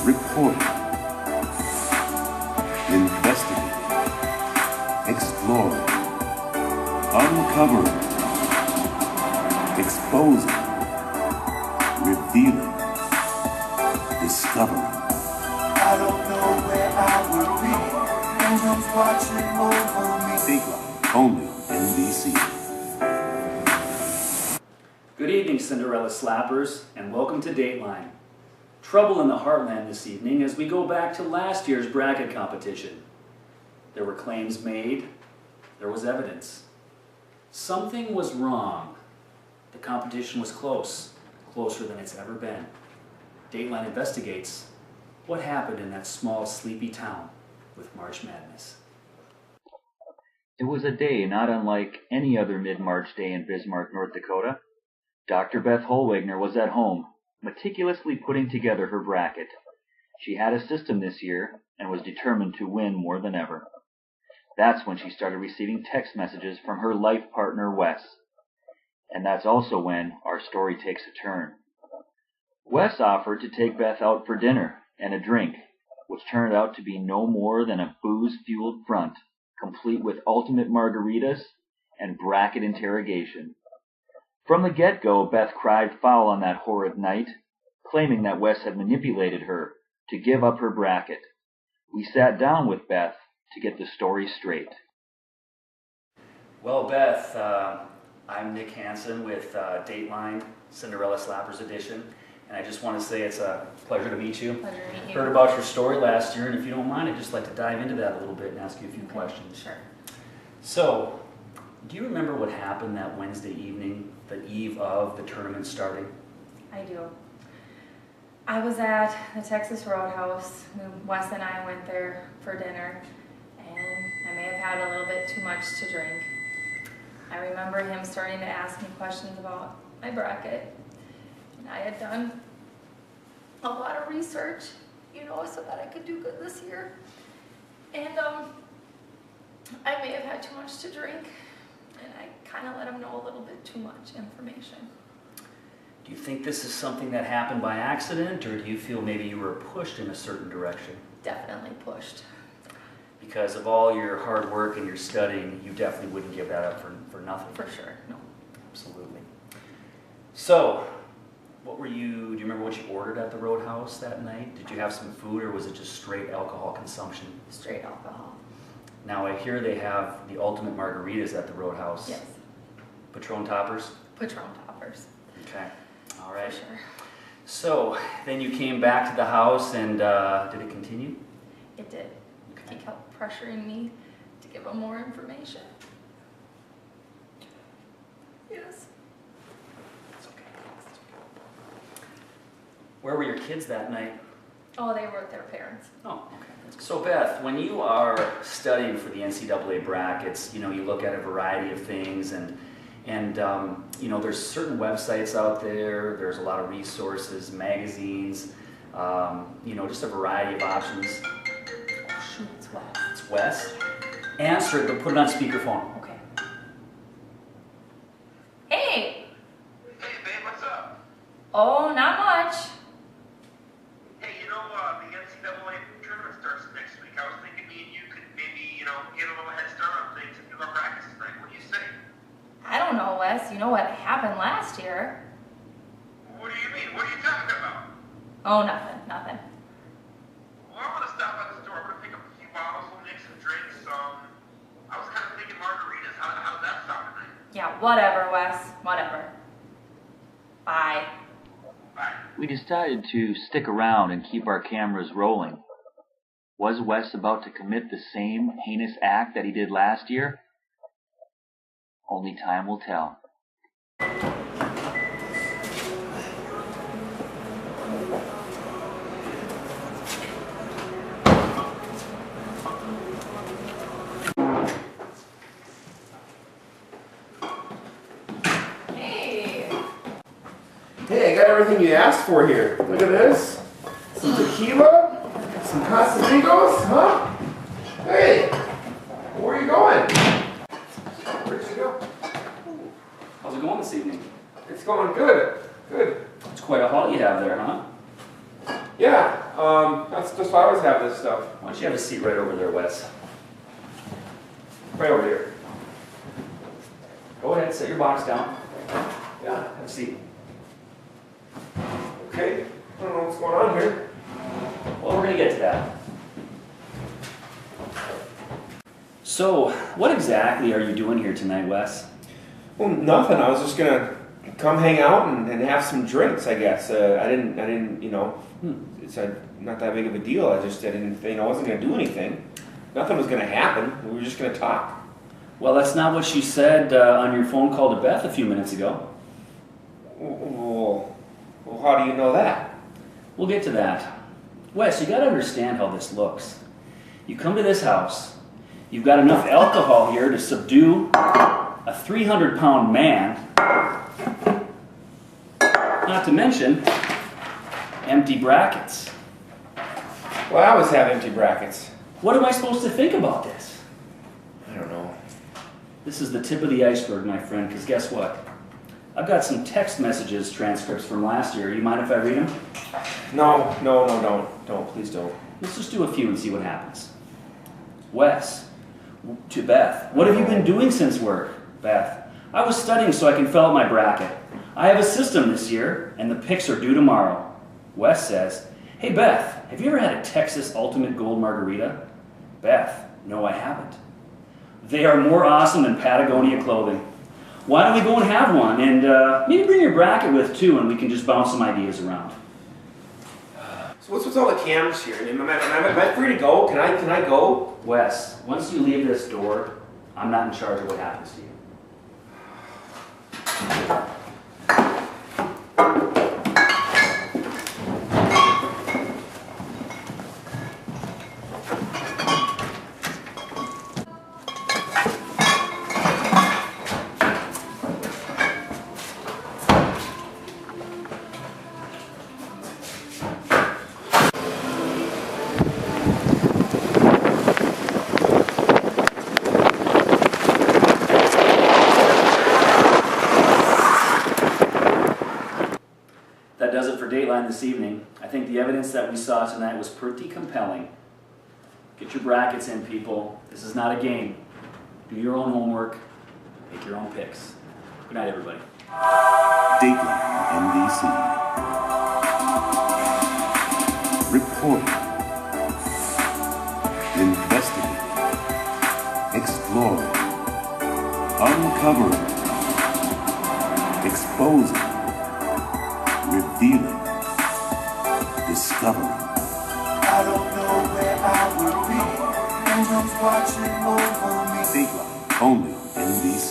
Reporting, investigating, exploring, uncovering, exposing, revealing, discovering. I don't know where I would be. No one's watching over me. Dateline, only on NBC. Good evening, Cinderella Slappers, and welcome to Dateline. Trouble in the Heartland this evening as we go back to last year's bracket competition. There were claims made, there was evidence. Something was wrong. The competition was close, closer than it's ever been. Dateline investigates what happened in that small, sleepy town with March Madness. It was a day not unlike any other mid-March day in Bismarck, North Dakota. Dr. Beth Holwegner was at home, meticulously putting together her bracket. She had a system this year and was determined to win more than ever. That's when she started receiving text messages from her life partner, Wes. And that's also when our story takes a turn. Wes offered to take Beth out for dinner and a drink, which turned out to be no more than a booze-fueled front, complete with ultimate margaritas and bracket interrogation. From the get-go, Beth cried foul on that horrid night, claiming that Wes had manipulated her to give up her bracket. We sat down with Beth to get the story straight. Well, Beth, I'm Nick Hansen with Dateline Cinderella Slappers Edition, and I just want to say it's a pleasure to meet you. Pleasure to meet you. Heard about your story last year, and if you don't mind, I'd just like to dive into that a little bit and ask you a few questions. Sure. So, do you remember what happened that Wednesday evening, the eve of the tournament starting? I do. I was at the Texas Roadhouse. Wes and I went there for dinner, and I may have had a little bit too much to drink. I remember him starting to ask me questions about my bracket. And I had done a lot of research, so that I could do good this year. And I may have had too much to drink, and I kind of let him know a little bit too much information. Do you think this is something that happened by accident, or do you feel maybe you were pushed in a certain direction? Definitely pushed. Because of all your hard work and your studying, you definitely wouldn't give that up for nothing. For sure, no. Absolutely. So, do you remember what you ordered at the Roadhouse that night? Did you have some food, or was it just straight alcohol consumption? Straight alcohol. Now I hear they have the ultimate margaritas at the Roadhouse. Yes. Patron toppers? Patron toppers. Okay. All right. For sure. So, then you came back to the house, and did it continue? It did. Okay. He kept pressuring me to give him more information. Yes. It's okay. Where were your kids that night? Oh, they were with their parents. Oh, okay. So Beth, when you are studying for the NCAA brackets, you look at a variety of things, and there's certain websites out there. There's a lot of resources, magazines, just a variety of options. Oh shoot, it's Wes. It's Wes. Answer it, but put it on speakerphone. Okay. Hey! Hey, babe, what's up? Oh, not much. Hey, the NCAA tournament starts next week. I was thinking me and you could maybe, get a little head start on things and do our practice tonight. What do you say? I don't know, Wes. You know what happened last year? What do you mean? What are you talking about? Oh, nothing. Well, I want to stop at the store. I'm going to pick up a few bottles. We'll make some drinks. I was kind of thinking margaritas. How does that sound tonight? Yeah, whatever, Wes. Whatever. Bye. Bye. We decided to stick around and keep our cameras rolling. Was Wes about to commit the same heinous act that he did last year? Only time will tell. Hey, I got everything you asked for here. Look at this. Some tequila, some Casamigos, huh? Hey, where are you going? Where'd you go? How's it going this evening? It's going good. Good. It's quite a haul you have there, huh? Yeah. Just why I always have this stuff. Why don't you have a seat right over there, Wes? Right over here. Go ahead, set your box down. Yeah, have a seat. Okay. I don't know what's going on here. Well, we're going to get to that. So, what exactly are you doing here tonight, Wes? Well, nothing. I was just gonna come hang out and have some drinks, I guess. I didn't, you know, it's not that big of a deal. I didn't, you know, I wasn't gonna do anything. Nothing was gonna happen. We were just gonna talk. Well, that's not what you said on your phone call to Beth a few minutes ago. Well, how do you know that? We'll get to that. Wes, you got to understand how this looks. You come to this house, you've got enough alcohol here to subdue a 300-pound man, not to mention empty brackets. Well, I always have empty brackets. What am I supposed to think about this? I don't know. This is the tip of the iceberg, my friend, because guess what? I've got some text messages transcripts from last year. You mind if I read them? No, don't. Please don't. Let's just do a few and see what happens. Wes, to Beth, what have you been doing since work? Beth, I was studying so I can fill out my bracket. I have a system this year, and the picks are due tomorrow. Wes says, hey Beth, have you ever had a Texas Ultimate Gold Margarita? Beth, no I haven't. They are more awesome than Patagonia clothing. Why don't we go and have one, and maybe bring your bracket with too, and we can just bounce some ideas around. So what's with all the cameras here? Am I free to go? Can I go? Wes, once you leave this door, I'm not in charge of what happens to you. That does it for Dateline this evening. I think the evidence that we saw tonight was pretty compelling. Get your brackets in, people. This is not a game. Do your own homework. Make your own picks. Good night, everybody. Dateline NBC. Reporting. Investigating. Exploring. Uncovering. Exposing. Revealing. Discovering. I don't know where I would be. No one's watching over me. Dateline only on NBC.